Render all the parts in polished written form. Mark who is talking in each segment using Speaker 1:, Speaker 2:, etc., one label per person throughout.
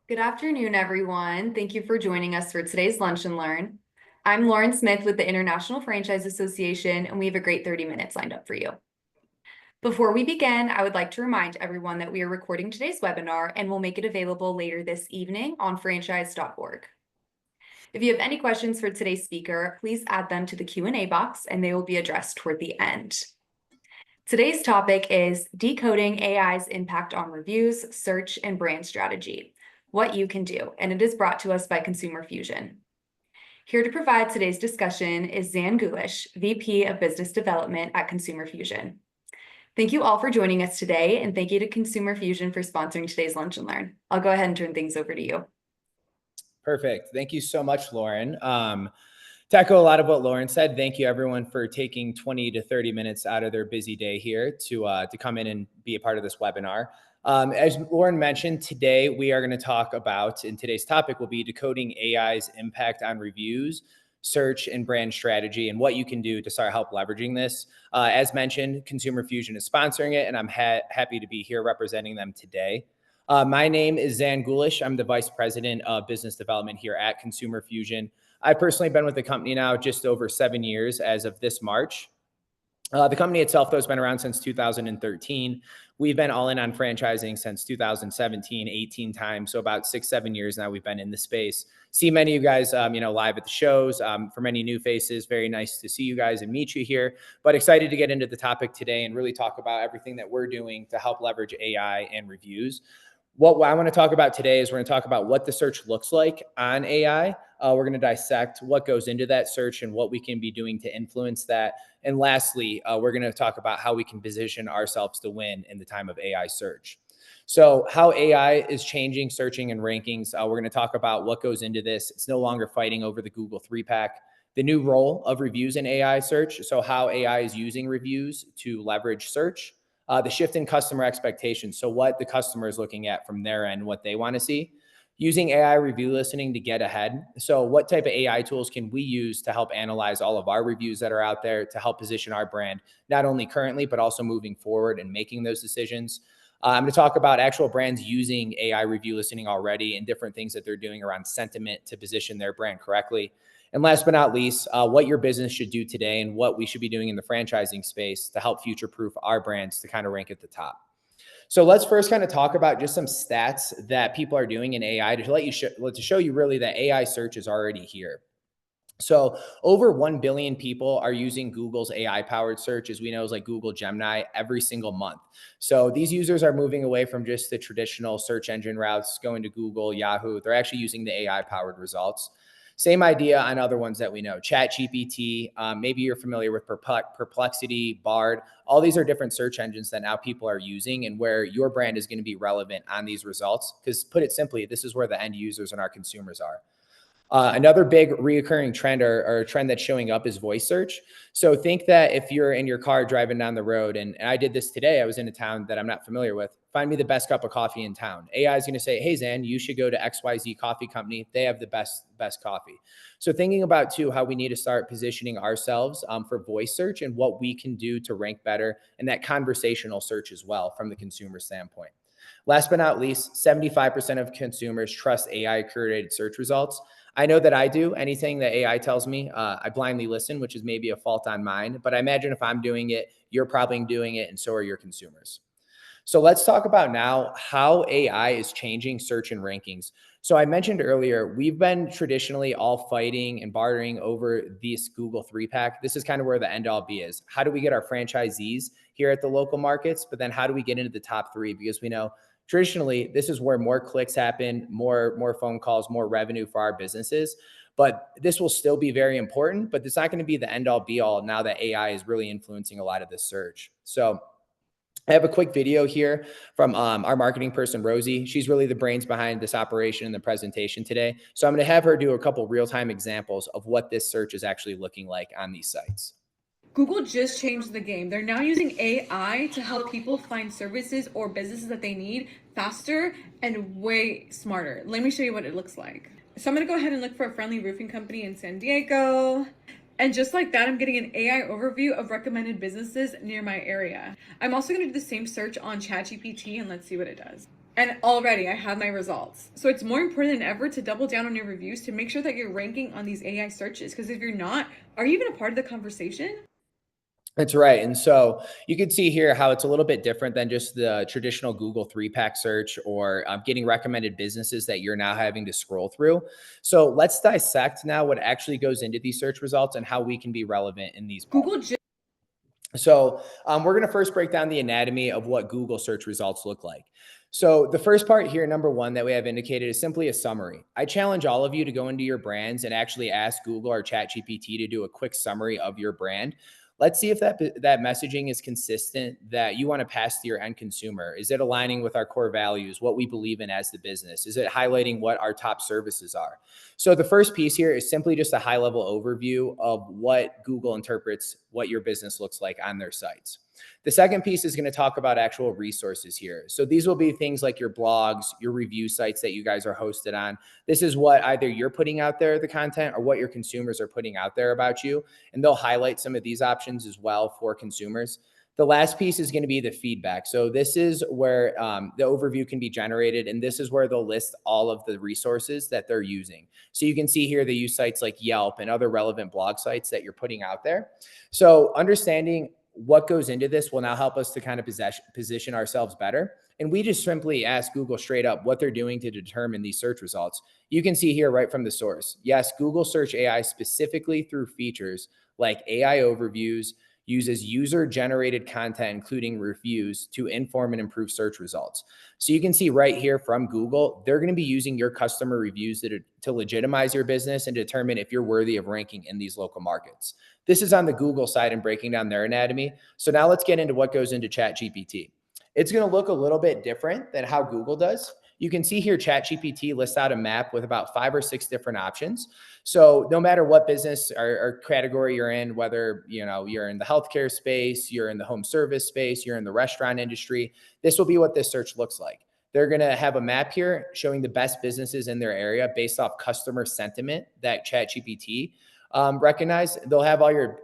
Speaker 1: Good afternoon, everyone. Thank you for joining us for today's Lunch and Learn. I'm Lauren Smith with the International Franchise Association, and we have a great 30 minutes lined up for you. Before we begin, I would like to remind everyone that we are recording today's webinar and will make it available later this evening on franchise.org. If you have any questions for today's speaker, please add them to the Q&A box and they will be addressed toward the end. Today's topic is decoding AI's impact on reviews, search, and brand strategy. What you can do, and it is brought to us by Consumer Fusion. Here to provide today's discussion is Zan Gulish, VP of Business Development at Consumer Fusion. Thank you all for joining us today, and thank you to Consumer Fusion for sponsoring today's Lunch and Learn. I'll go ahead and turn things over to you.
Speaker 2: Perfect. Thank you so much, Lauren. To echo a lot of what Lauren said, thank you everyone for taking 20 to 30 minutes out of their busy day here to come in and be a part of this webinar. As Lauren mentioned, today we are going to talk about, and today's topic will be decoding AI's impact on reviews, search, and brand strategy, and what you can do to start help leveraging this. As mentioned, Consumer Fusion is sponsoring it, and I'm happy to be here representing them today. My name is Zan Gulish. I'm the Vice President of Business Development here at Consumer Fusion. I've personally been with the company now just over 7 years as of this March. The company itself, though, has been around since 2013. We've been all in on franchising since 2017, 18 times. So about 6-7 years now we've been in the space. See many of you guys, live at the shows. For many new faces, very nice to see you guys and meet you here. But excited to get into the topic today and really talk about everything that we're doing to help leverage AI and reviews. What I want to talk about today is we're going to talk about what the search looks like on AI. We're going to dissect what goes into that search and what we can be doing to influence that. And lastly, we're going to talk about how we can position ourselves to win in the time of AI search. So how AI is changing searching and rankings. We're going to talk about what goes into this. It's no longer fighting over the Google 3-pack. The new role of reviews in AI search. So how AI is using reviews to leverage search. The shift in customer expectations. So what the customer is looking at from their end, what they want to see. Using AI review listening to get ahead. So what type of AI tools can we use to help analyze all of our reviews that are out there to help position our brand, not only currently, but also moving forward and making those decisions. I'm going to talk about actual brands using AI review listening already and different things that they're doing around sentiment to position their brand correctly. And last but not least, what your business should do today and what we should be doing in the franchising space to help future-proof our brands to kind of rank at the top. So let's first kind of talk about just some stats that people are doing in AI to show you really that AI search is already here. So over 1 billion people are using Google's AI-powered search, as we know, is like Google Gemini, every single month. So these users are moving away from just the traditional search engine routes, going to Google, Yahoo. They're actually using the AI-powered results. Same idea on other ones that we know, ChatGPT, maybe you're familiar with Perplexity, Bard. All these are different search engines that now people are using and where your brand is going to be relevant on these results. Because put it simply, this is where the end users and our consumers are. Another big reoccurring trend or trend that's showing up is voice search. So think that if you're in your car driving down the road, and I did this today, I was in a town that I'm not familiar with, find me the best cup of coffee in town. AI is going to say, hey, Zan, you should go to XYZ Coffee Company. They have the best coffee. So thinking about too, how we need to start positioning ourselves for voice search and what we can do to rank better and that conversational search as well from the consumer standpoint. Last but not least, 75% of consumers trust AI curated search results. I know that I do. Anything that AI tells me, I blindly listen, which is maybe a fault on mine. But I imagine if I'm doing it, you're probably doing it, and so are your consumers. So let's talk about now how AI is changing search and rankings. So I mentioned earlier, we've been traditionally all fighting and bartering over this Google 3-pack. This is kind of where the end all be is. How do we get our franchisees here at the local markets? But then how do we get into the top 3? Because we know traditionally, this is where more clicks happen, more phone calls, more revenue for our businesses. But this will still be very important, but it's not going to be the end all be all now that AI is really influencing a lot of this search. So I have a quick video here from our marketing person, Rosie. She's really the brains behind this operation and the presentation today. So I'm going to have her do a couple real-time examples of what this search is actually looking like on these sites.
Speaker 3: Google just changed the game. They're now using AI to help people find services or businesses that they need faster and way smarter. Let me show you what it looks like. So I'm gonna go ahead and look for a friendly roofing company in San Diego. And just like that, I'm getting an AI overview of recommended businesses near my area. I'm also gonna do the same search on ChatGPT and let's see what it does. And already I have my results. So it's more important than ever to double down on your reviews to make sure that you're ranking on these AI searches. Because if you're not, are you even a part of the conversation?
Speaker 2: That's right. And so you can see here how it's a little bit different than just the traditional Google 3-pack search or getting recommended businesses that you're now having to scroll through. So let's dissect now what actually goes into these search results and how we can be relevant in these moments.
Speaker 3: Google just
Speaker 2: So we're going to first break down the anatomy of what Google search results look like. So the first part here, number one, that we have indicated is simply a summary. I challenge all of you to go into your brands and actually ask Google or ChatGPT to do a quick summary of your brand. Let's see if that messaging is consistent that you want to pass to your end consumer. Is it aligning with our core values, what we believe in as the business? Is it highlighting what our top services are? So the first piece here is simply just a high level overview of what Google interprets what your business looks like on their sites. The second piece is going to talk about actual resources here. So these will be things like your blogs, your review sites that you guys are hosted on. This is what either you're putting out there, the content, or what your consumers are putting out there about you. And they'll highlight some of these options as well for consumers. The last piece is going to be the feedback. So this is where the overview can be generated, and this is where they'll list all of the resources that they're using. So you can see here they use sites like Yelp and other relevant blog sites that you're putting out there. So understanding what goes into this will now help us to kind of position ourselves better. And we just simply ask Google straight up what they're doing to determine these search results. You can see here right from the source. Yes, Google Search AI specifically through features like AI overviews, uses user-generated content, including reviews, to inform and improve search results. So you can see right here from Google, they're going to be using your customer reviews to legitimize your business and determine if you're worthy of ranking in these local markets. This is on the Google side and breaking down their anatomy. So now let's get into what goes into ChatGPT. It's going to look a little bit different than how Google does. You can see here ChatGPT lists out a map with about 5 or 6 different options. So no matter what business or category you're in, whether you're in the healthcare space, you're in the home service space, you're in the restaurant industry, this will be what this search looks like. They're going to have a map here showing the best businesses in their area based off customer sentiment that ChatGPT recognize. They'll have all your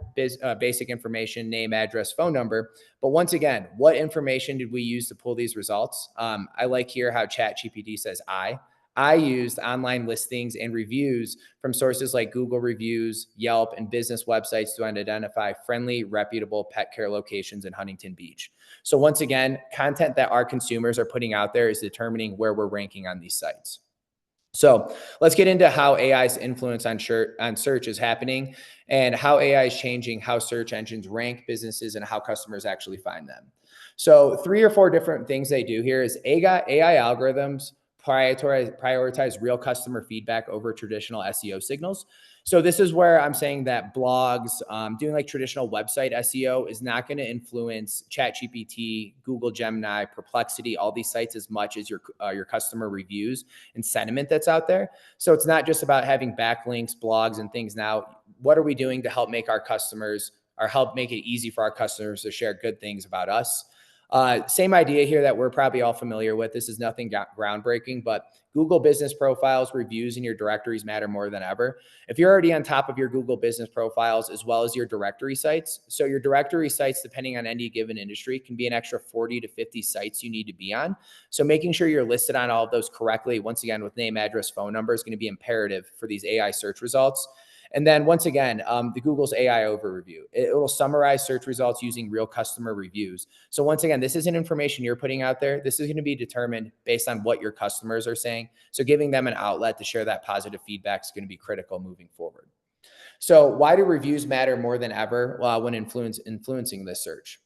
Speaker 2: basic information, name, address, phone number. But once again, what information did we use to pull these results? I like here how ChatGPT says I used online listings and reviews from sources like Google reviews, Yelp, and business websites to identify friendly, reputable pet care locations in Huntington Beach. So once again, content that our consumers are putting out there is determining where we're ranking on these sites. So let's get into how AI's influence on search is happening and how AI is changing how search engines rank businesses and how customers actually find them. So 3 or 4 different things they do here is AI algorithms prioritize real customer feedback over traditional SEO signals. So this is where I'm saying that blogs, doing like traditional website SEO is not going to influence ChatGPT, Google Gemini, Perplexity, all these sites as much as your customer reviews and sentiment that's out there. So it's not just about having backlinks, blogs, and things. Now, what are we doing to help make our customers or help make it easy for our customers to share good things about us? Same idea here that we're probably all familiar with. This is nothing groundbreaking, but Google business profiles, reviews, and your directories matter more than ever. If you're already on top of your Google business profiles as well as your directory sites, so your directory sites, depending on any given industry, can be an extra 40 to 50 sites you need to be on. So making sure you're listed on all of those correctly, once again, with name, address, phone number is going to be imperative for these AI search results. And then once again, the Google's AI overview, it will summarize search results using real customer reviews. So once again, this isn't information you're putting out there. This is going to be determined based on what your customers are saying. So giving them an outlet to share that positive feedback is going to be critical moving forward. So why do reviews matter more than ever when influencing this search?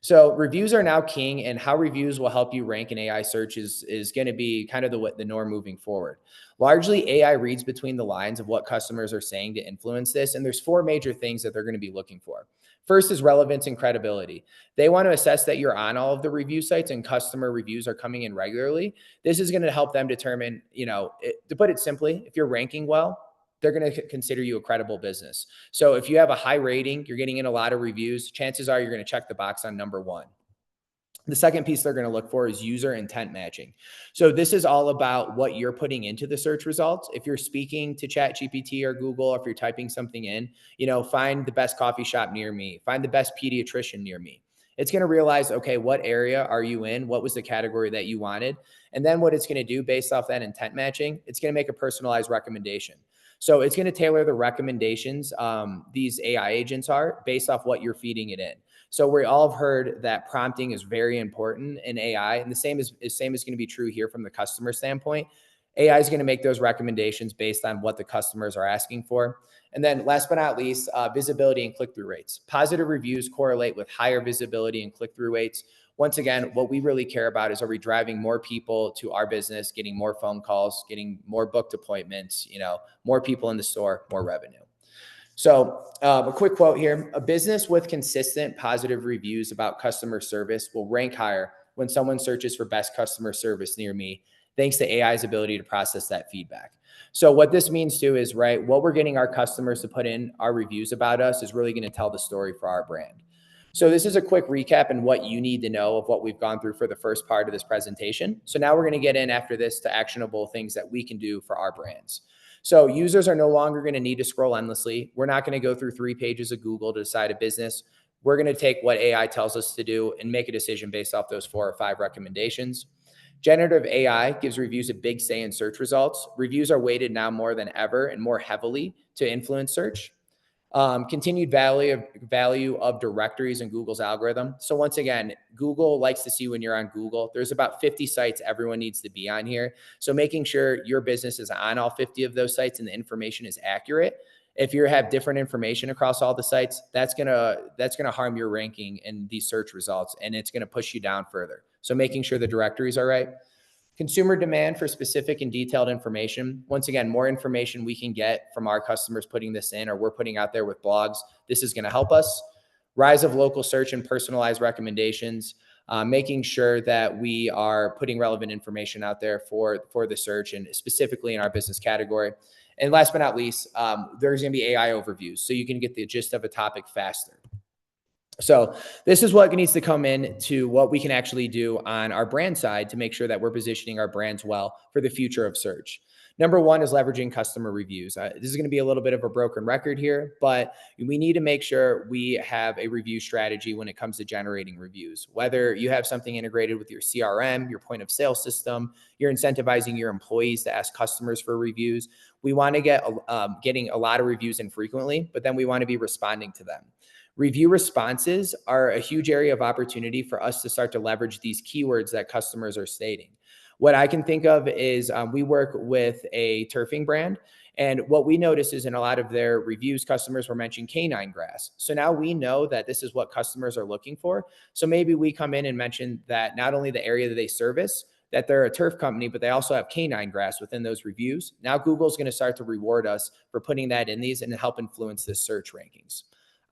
Speaker 2: So reviews are now king, and how reviews will help you rank in AI search is going to be kind of the norm moving forward. Largely, AI reads between the lines of what customers are saying to influence this, and there's 4 major things that they're going to be looking for. First is relevance and credibility. They want to assess that you're on all of the review sites and customer reviews are coming in regularly. This is going to help them determine, to put it simply, if you're ranking well, they're going to consider you a credible business. So if you have a high rating, you're getting in a lot of reviews, chances are you're going to check the box on number 1. The second piece they're going to look for is user intent matching. So this is all about what you're putting into the search results. If you're speaking to ChatGPT or Google, if you're typing something in, find the best coffee shop near me, find the best pediatrician near me. It's going to realize, okay, what area are you in? What was the category that you wanted? And then what it's going to do based off that intent matching, it's going to make a personalized recommendation. So it's going to tailor the recommendations, these AI agents are, based off what you're feeding it in. So we all have heard that prompting is very important in AI, and the same is going to be true here from the customer standpoint. AI is going to make those recommendations based on what the customers are asking for. And then last but not least, visibility and click-through rates. Positive reviews correlate with higher visibility and click-through rates. Once again, what we really care about is, are we driving more people to our business, getting more phone calls, getting more booked appointments, more people in the store, more revenue. So a quick quote here: a business with consistent positive reviews about customer service will rank higher when someone searches for best customer service near me, thanks to AI's ability to process that feedback. So what this means too is, right, what we're getting our customers to put in our reviews about us is really going to tell the story for our brand. So this is a quick recap and what you need to know of what we've gone through for the first part of this presentation. So now we're going to get in after this to actionable things that we can do for our brands. So users are no longer going to need to scroll endlessly. We're not going to go through 3 pages of Google to decide a business. We're going to take what AI tells us to do and make a decision based off those 4 or 5 recommendations. Generative AI gives reviews a big say in search results. Reviews are weighted now more than ever and more heavily to influence search. Continued value of directories in Google's algorithm. So once again, Google likes to see when you're on Google. There's about 50 sites everyone needs to be on here. So making sure your business is on all 50 of those sites and the information is accurate. If you have different information across all the sites, that's gonna harm your ranking in these search results, and it's gonna push you down further. So making sure the directories are right. Consumer demand for specific and detailed information. Once again, more information we can get from our customers putting this in, or we're putting out there with blogs, this is going to help us. Rise of local search and personalized recommendations, making sure that we are putting relevant information out there for the search and specifically in our business category. And last but not least, there's going to be AI overviews, so you can get the gist of a topic faster. So this is what needs to come in to what we can actually do on our brand side to make sure that we're positioning our brands well for the future of search. Number 1 is leveraging customer reviews. This is going to be a little bit of a broken record here, but we need to make sure we have a review strategy when it comes to generating reviews. Whether you have something integrated with your CRM, your point of sale system, you're incentivizing your employees to ask customers for reviews. We want to get getting a lot of reviews in frequently, but then we want to be responding to them. Review responses are a huge area of opportunity for us to start to leverage these keywords that customers are stating. What I can think of is we work with a turfing brand, and what we notice is in a lot of their reviews, customers were mentioning canine grass. So now we know that this is what customers are looking for. So maybe we come in and mention that not only the area that they service, that they're a turf company, but they also have canine grass within those reviews. Now Google's going to start to reward us for putting that in these and help influence the search rankings.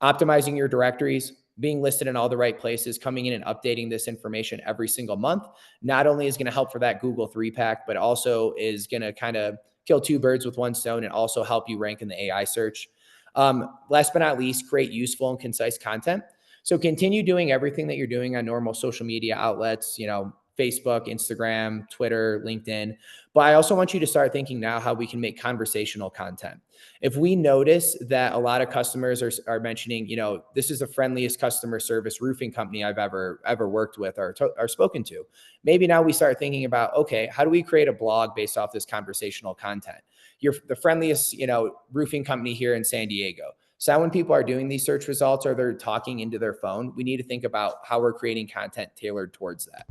Speaker 2: Optimizing your directories, being listed in all the right places, coming in and updating this information every single month, not only is going to help for that Google 3-pack, but also is going to kind of kill 2 birds with 1 stone and also help you rank in the AI search. Last but not least, create useful and concise content. So continue doing everything that you're doing on normal social media outlets, Facebook, Instagram, Twitter, LinkedIn. But I also want you to start thinking now how we can make conversational content. If we notice that a lot of customers are mentioning, this is the friendliest customer service roofing company I've ever worked with or spoken to, maybe now we start thinking about, okay, how do we create a blog based off this conversational content? You're the friendliest, roofing company here in San Diego. So when people are doing these search results or they're talking into their phone, we need to think about how we're creating content tailored towards that.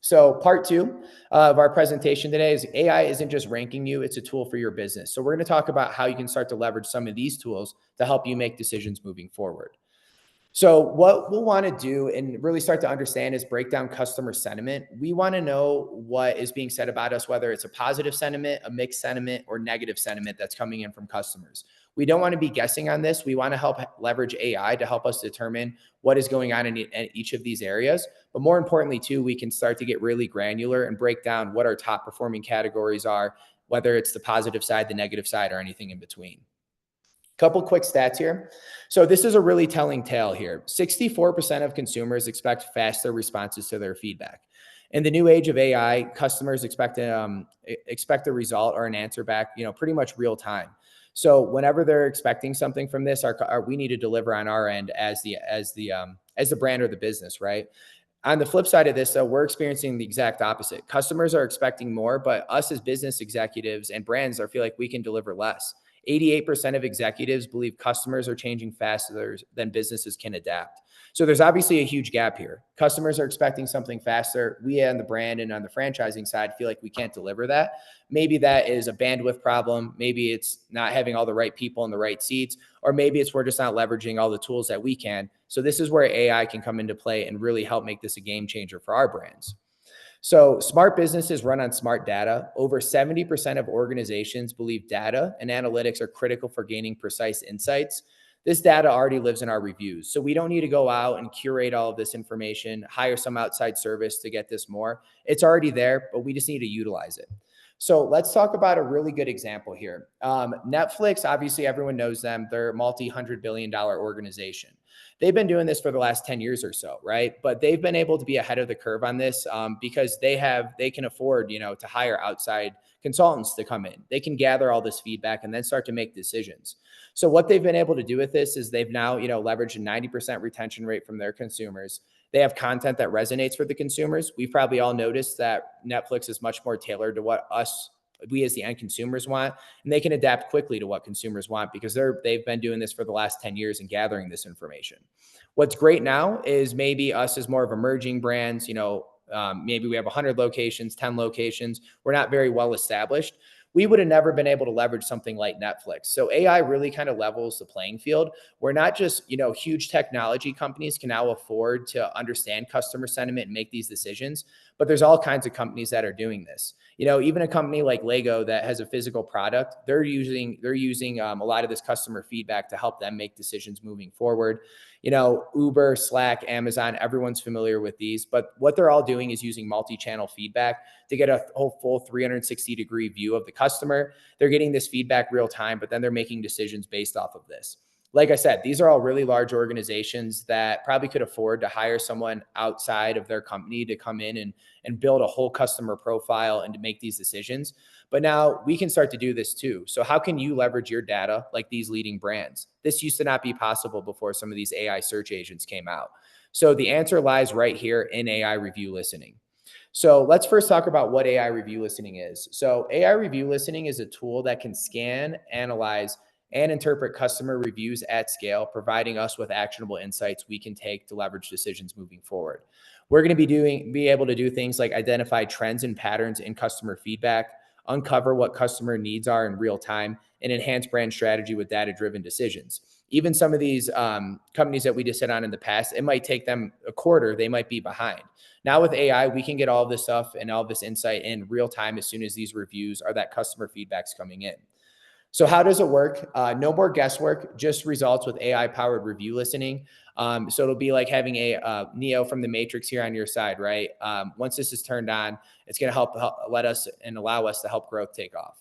Speaker 2: So part 2 of our presentation today is AI isn't just ranking you, it's a tool for your business. So we're going to talk about how you can start to leverage some of these tools to help you make decisions moving forward. So what we'll want to do and really start to understand is break down customer sentiment. We want to know what is being said about us, whether it's a positive sentiment, a mixed sentiment, or negative sentiment that's coming in from customers. We don't want to be guessing on this. We want to help leverage AI to help us determine what is going on in each of these areas. But more importantly, too, we can start to get really granular and break down what our top performing categories are, whether it's the positive side, the negative side, or anything in between. Couple quick stats here. So this is a really telling tale here. 64% of consumers expect faster responses to their feedback. In the new age of AI, customers expect a result or an answer back, pretty much real time. So whenever they're expecting something from this, we need to deliver on our end as the brand or the business, right? On the flip side of this, though, we're experiencing the exact opposite. Customers are expecting more, but us as business executives and brands feel like we can deliver less. 88% of executives believe customers are changing faster than businesses can adapt. So there's obviously a huge gap here. Customers are expecting something faster. We on the brand and on the franchising side feel like we can't deliver that. Maybe that is a bandwidth problem. Maybe it's not having all the right people in the right seats, or maybe it's we're just not leveraging all the tools that we can. So this is where AI can come into play and really help make this a game changer for our brands. So smart businesses run on smart data. Over 70% of organizations believe data and analytics are critical for gaining precise insights. This data already lives in our reviews. So we don't need to go out and curate all of this information, hire some outside service to get this more. It's already there, but we just need to utilize it. So let's talk about a really good example here. Netflix, obviously everyone knows them. They're a multi-$100 billion organization. They've been doing this for the last 10 years or so, right? But they've been able to be ahead of the curve on this because they can afford, to hire outside consultants to come in. They can gather all this feedback and then start to make decisions. So what they've been able to do with this is they've now, leveraged a 90% retention rate from their consumers. They have content that resonates for the consumers. We've probably all noticed that Netflix is much more tailored to what we as the end consumers want, and they can adapt quickly to what consumers want because they've been doing this for the last 10 years and gathering this information. What's great now is maybe us as more of emerging brands, maybe we have 100 locations, 10 locations. We're not very well established. We would have never been able to leverage something like Netflix. So AI really kind of levels the playing field. We're not just, huge technology companies can now afford to understand customer sentiment and make these decisions, but there's all kinds of companies that are doing this. Even a company like Lego that has a physical product, they're using a lot of this customer feedback to help them make decisions moving forward. Uber, Slack, Amazon, everyone's familiar with these, but what they're all doing is using multi-channel feedback to get a whole full 360-degree view of the customer. They're getting this feedback real time, but then they're making decisions based off of this. Like I said, these are all really large organizations that probably could afford to hire someone outside of their company to come in and build a whole customer profile and to make these decisions. But now we can start to do this too. So how can you leverage your data like these leading brands? This used to not be possible before some of these AI search agents came out. So the answer lies right here in AI review listening. So let's first talk about what AI review listening is. So AI review listening is a tool that can scan, analyze, and interpret customer reviews at scale, providing us with actionable insights we can take to leverage decisions moving forward. We're going to be able to do things like identify trends and patterns in customer feedback, uncover what customer needs are in real time, and enhance brand strategy with data-driven decisions. Even some of these companies that we just hit on in the past, it might take them a quarter, they might be behind. Now with AI, we can get all this stuff and all this insight in real time as soon as these reviews or that customer feedback's coming in. So how does it work? No more guesswork, just results with AI-powered review listening. So it'll be like having a Neo from the Matrix here on your side, right? Once this is turned on, it's going to help let us and allow us to help growth take off.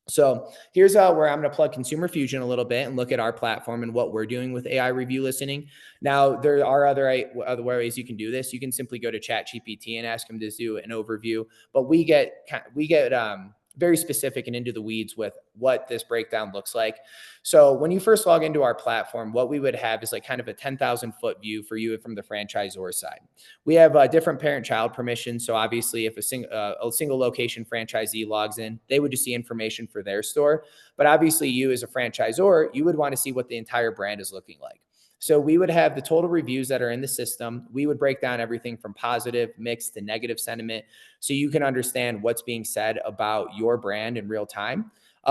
Speaker 2: So here's where I'm going to plug Consumer Fusion a little bit and look at our platform and what we're doing with AI review listening. Now, there are other ways you can do this. You can simply go to ChatGPT and ask them to do an overview, but we get very specific and into the weeds with what this breakdown looks like. So when you first log into our platform, what we would have is like kind of a 10,000 foot view for you from the franchisor side. We have different parent-child permissions. So obviously if a single location franchisee logs in, they would just see information for their store. But obviously you as a franchisor, you would want to see what the entire brand is looking like. So we would have the total reviews that are in the system. We would break down everything from positive, mixed to negative sentiment so you can understand what's being said about your brand in real time.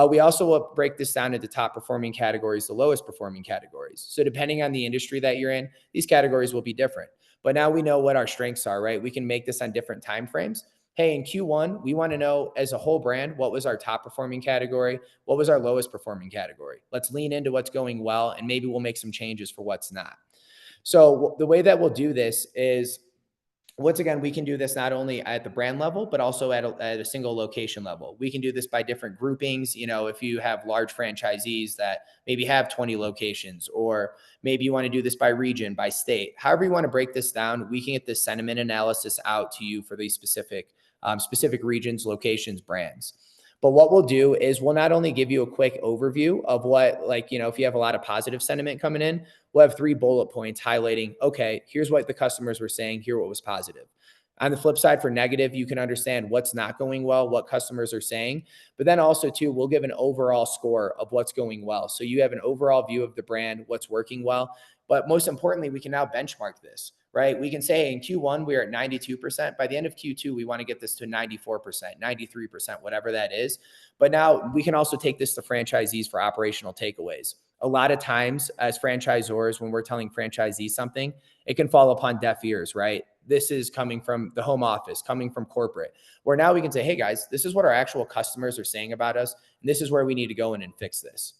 Speaker 2: We also will break this down into top performing categories, the lowest performing categories. So depending on the industry that you're in, these categories will be different. But now we know what our strengths are, right? We can make this on different time frames. Hey, in Q1, we want to know as a whole brand, what was our top performing category? What was our lowest performing category? Let's lean into what's going well, and maybe we'll make some changes for what's not. So the way that we'll do this is, once again, we can do this not only at the brand level, but also at a single location level. We can do this by different groupings. If you have large franchisees that maybe have 20 locations, or maybe you want to do this by region, by state, however you want to break this down, we can get this sentiment analysis out to you for these specific regions, locations, brands. But what we'll do is we'll not only give you a quick overview of what, like, if you have a lot of positive sentiment coming in, we'll have 3 bullet points highlighting, okay, here's what the customers were saying, here what was positive. On the flip side, for negative, you can understand what's not going well, what customers are saying, but then also too, we'll give an overall score of what's going well. So you have an overall view of the brand, what's working well, but most importantly, we can now benchmark this, right? We can say in Q1, we are at 92%. By the end of Q2, we want to get this to 94%, 93%, whatever that is. But now we can also take this to franchisees for operational takeaways. A lot of times as franchisors, when we're telling franchisees something, it can fall upon deaf ears, right? This is coming from the home office, coming from corporate, where now we can say, hey guys, this is what our actual customers are saying about us. And this is where we need to go in and fix this.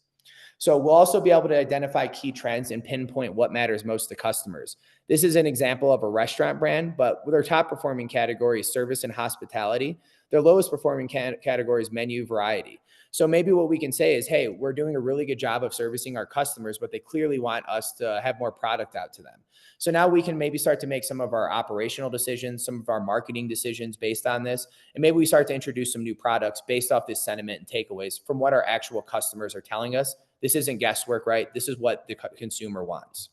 Speaker 2: So we'll also be able to identify key trends and pinpoint what matters most to customers. This is an example of a restaurant brand, but with their top performing category is service and hospitality. Their lowest performing category is menu variety. So maybe what we can say is, hey, we're doing a really good job of servicing our customers, but they clearly want us to have more product out to them. So now we can maybe start to make some of our operational decisions, some of our marketing decisions based on this. And maybe we start to introduce some new products based off this sentiment and takeaways from what our actual customers are telling us. This isn't guesswork, right? This is what the consumer wants.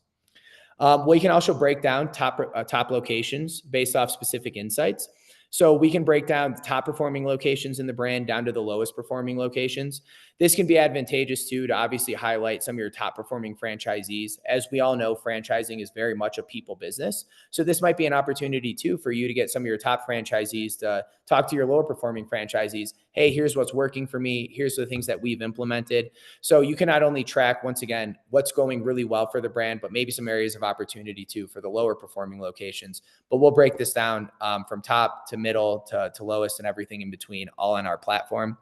Speaker 2: We can also break down top locations based off specific insights. So we can break down the top performing locations in the brand down to the lowest performing locations. This can be advantageous too, to obviously highlight some of your top performing franchisees. As we all know, franchising is very much a people business. So this might be an opportunity too for you to get some of your top franchisees to talk to your lower performing franchisees. Hey, here's what's working for me. Here's the things that we've implemented. So you can not only track, once again, what's going really well for the brand, but maybe some areas of opportunity too for the lower performing locations. But we'll break this down from top to middle to lowest and everything in between, all on our platform.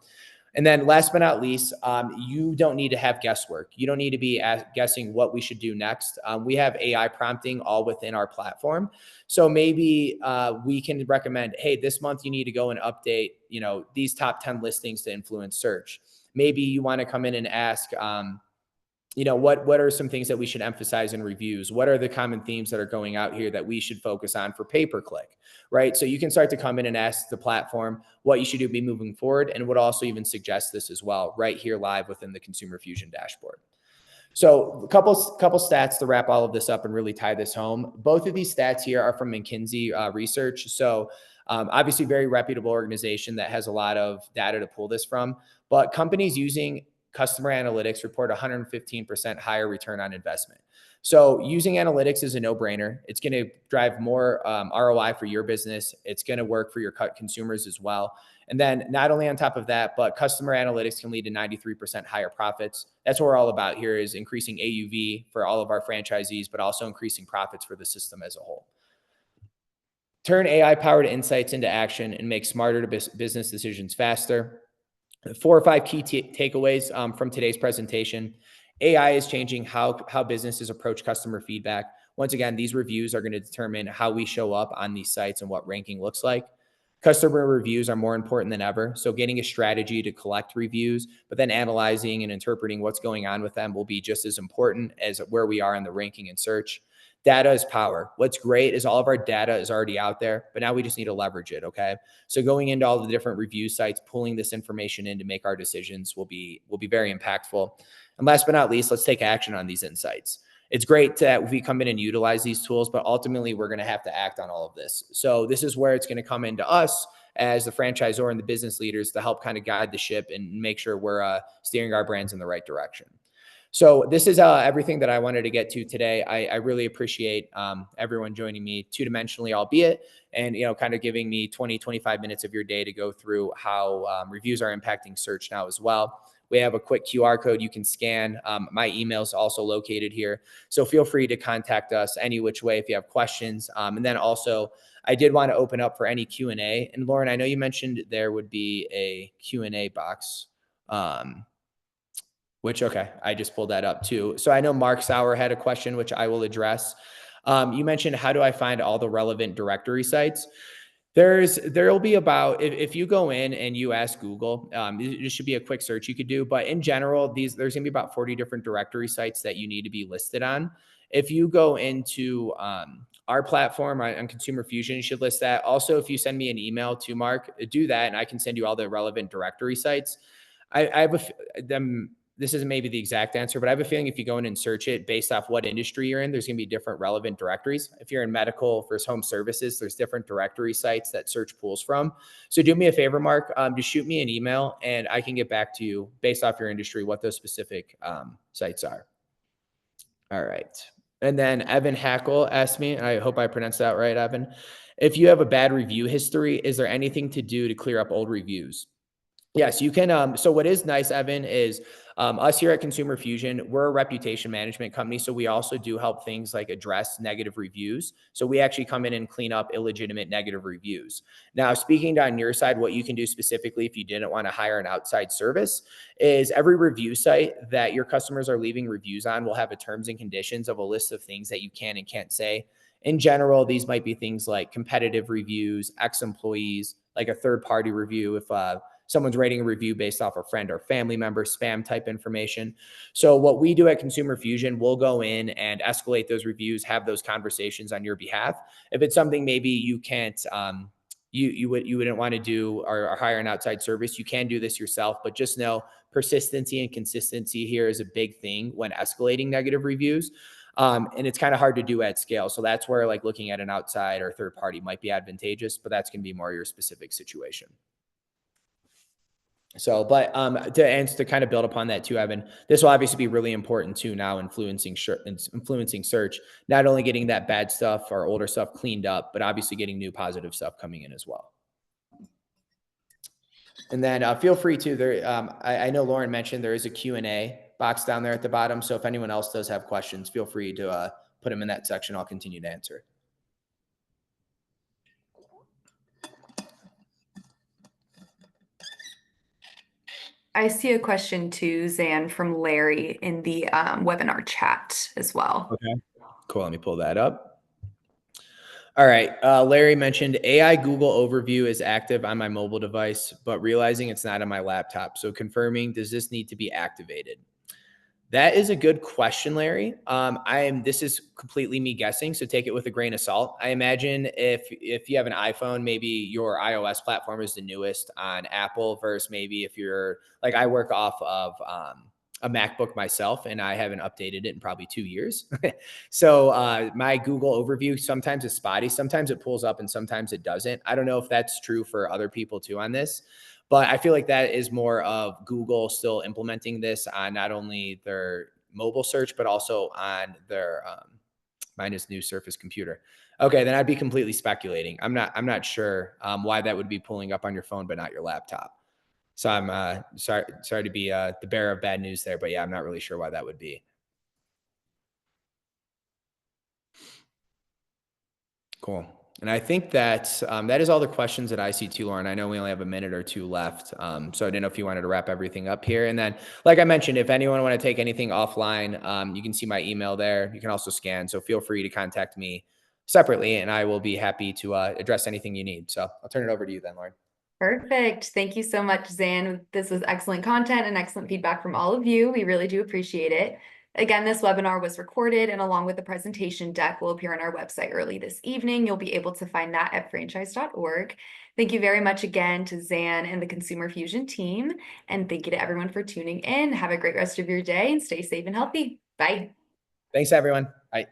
Speaker 2: And then last but not least, you don't need to have guesswork. You don't need to be guessing what we should do next. We have AI prompting all within our platform. So maybe we can recommend, hey, this month you need to go and update, these top 10 listings to influence search. Maybe you want to come in and ask, what are some things that we should emphasize in reviews? What are the common themes that are going out here that we should focus on for pay-per-click, right? So you can start to come in and ask the platform what you should do be moving forward, and would also even suggest this as well right here live within the Consumer Fusion dashboard. So a couple stats to wrap all of this up and really tie this home. Both of these stats here are from McKinsey research. So obviously very reputable organization that has a lot of data to pull this from, but companies using customer analytics report 115% higher return on investment. So using analytics is a no-brainer. It's going to drive more ROI for your business. It's going to work for your consumers as well. And then not only on top of that, but customer analytics can lead to 93% higher profits. That's what we're all about here, is increasing AUV for all of our franchisees, but also increasing profits for the system as a whole. Turn AI-powered insights into action and make smarter business decisions faster. 4 or 5 key takeaways from today's presentation. AI is changing how businesses approach customer feedback. Once again, these reviews are going to determine how we show up on these sites and what ranking looks like. Customer reviews are more important than ever. So getting a strategy to collect reviews, but then analyzing and interpreting what's going on with them will be just as important as where we are in the ranking and search. Data is power. What's great is all of our data is already out there, but now we just need to leverage it, okay? So going into all the different review sites, pulling this information in to make our decisions will be very impactful. And last but not least, let's take action on these insights. It's great that we come in and utilize these tools, but ultimately we're going to have to act on all of this. So this is where it's going to come into us as the franchisor and the business leaders to help kind of guide the ship and make sure we're steering our brands in the right direction. So this is everything that I wanted to get to today. I really appreciate everyone joining me two-dimensionally, albeit, and kind of giving me 20, 25 minutes of your day to go through how reviews are impacting search now as well. We have a quick QR code you can scan. My email is also located here. So feel free to contact us any which way if you have questions. And then also, I did want to open up for any Q&A. And Lauren, I know you mentioned there would be a Q&A box. Okay, I just pulled that up too. So I know Mark Sauer had a question, which I will address. You mentioned, how do I find all the relevant directory sites? There'll be about, if you go in and you ask Google, this should be a quick search you could do, but in general, there's going to be about 40 different directory sites that you need to be listed on. If you go into our platform on Consumer Fusion, you should list that. Also, if you send me an email to Mark, do that, and I can send you all the relevant directory sites. I have this isn't maybe the exact answer, but I have a feeling if you go in and search it based off what industry you're in, there's going to be different relevant directories. If you're in medical versus home services, there's different directory sites that search pools from. So do me a favor, Mark, just shoot me an email and I can get back to you based off your industry, what those specific sites are. All right. And then Evan Hackle asked me, and I hope I pronounced that right, Evan, if you have a bad review history, is there anything to do to clear up old reviews? Yes, you can. So what is nice, Evan, is us here at Consumer Fusion, we're a reputation management company. So we also do help things like address negative reviews. So we actually come in and clean up illegitimate negative reviews. Now, speaking on your side, what you can do specifically if you didn't want to hire an outside service is every review site that your customers are leaving reviews on will have a terms and conditions of a list of things that you can and can't say. In general, these might be things like competitive reviews, ex-employees, like a third-party review if someone's rating a review based off a friend or family member, spam type information. So what we do at Consumer Fusion, we'll go in and escalate those reviews, have those conversations on your behalf. If it's something maybe you can't, you wouldn't want to do or hire an outside service, you can do this yourself, but just know persistency and consistency here is a big thing when escalating negative reviews. And it's kind of hard to do at scale. So that's where like looking at an outside or third party might be advantageous, but that's going to be more your specific situation. So, but to kind of build upon that too, Evan, this will obviously be really important too now influencing search, not only getting that bad stuff or older stuff cleaned up, but obviously getting new positive stuff coming in as well. And then feel free to, I know Lauren mentioned there is a Q&A box down there at the bottom. So if anyone else does have questions, feel free to put them in that section. I'll continue to answer.
Speaker 1: I see a question too, Zan, from Larry in the webinar chat as well.
Speaker 2: Okay, cool. Let me pull that up. All right. Larry mentioned AI Google overview is active on my mobile device, but realizing it's not on my laptop. So confirming, does this need to be activated? That is a good question, Larry. This is completely me guessing, so take it with a grain of salt. I imagine if you have an iPhone, maybe your iOS platform is the newest on Apple versus maybe if you're like, I work off of a MacBook myself and I haven't updated it in probably 2 years. So my Google overview sometimes is spotty. Sometimes it pulls up and sometimes it doesn't. I don't know if that's true for other people too on this. But I feel like that is more of Google still implementing this on not only their mobile search, but also on their mine is new Surface computer. Okay, then I'd be completely speculating. I'm not sure why that would be pulling up on your phone, but not your laptop. So I'm sorry to be the bearer of bad news there, but yeah, I'm not really sure why that would be. Cool. And I think that that is all the questions that I see too, Lauren. I know we only have a minute or two left. So I didn't know if you wanted to wrap everything up here. And then, like I mentioned, if anyone want to take anything offline, you can see my email there. You can also scan. So feel free to contact me separately and I will be happy to address anything you need. So I'll turn it over to you then, Lauren.
Speaker 1: Perfect. Thank you so much, Zan. This was excellent content and excellent feedback from all of you. We really do appreciate it. Again, this webinar was recorded and along with the presentation deck will appear on our website early this evening. You'll be able to find that at franchise.org. Thank you very much again to Zan and the Consumer Fusion team. And thank you to everyone for tuning in. Have a great rest of your day and stay safe and healthy. Bye.
Speaker 2: Thanks, everyone. Bye.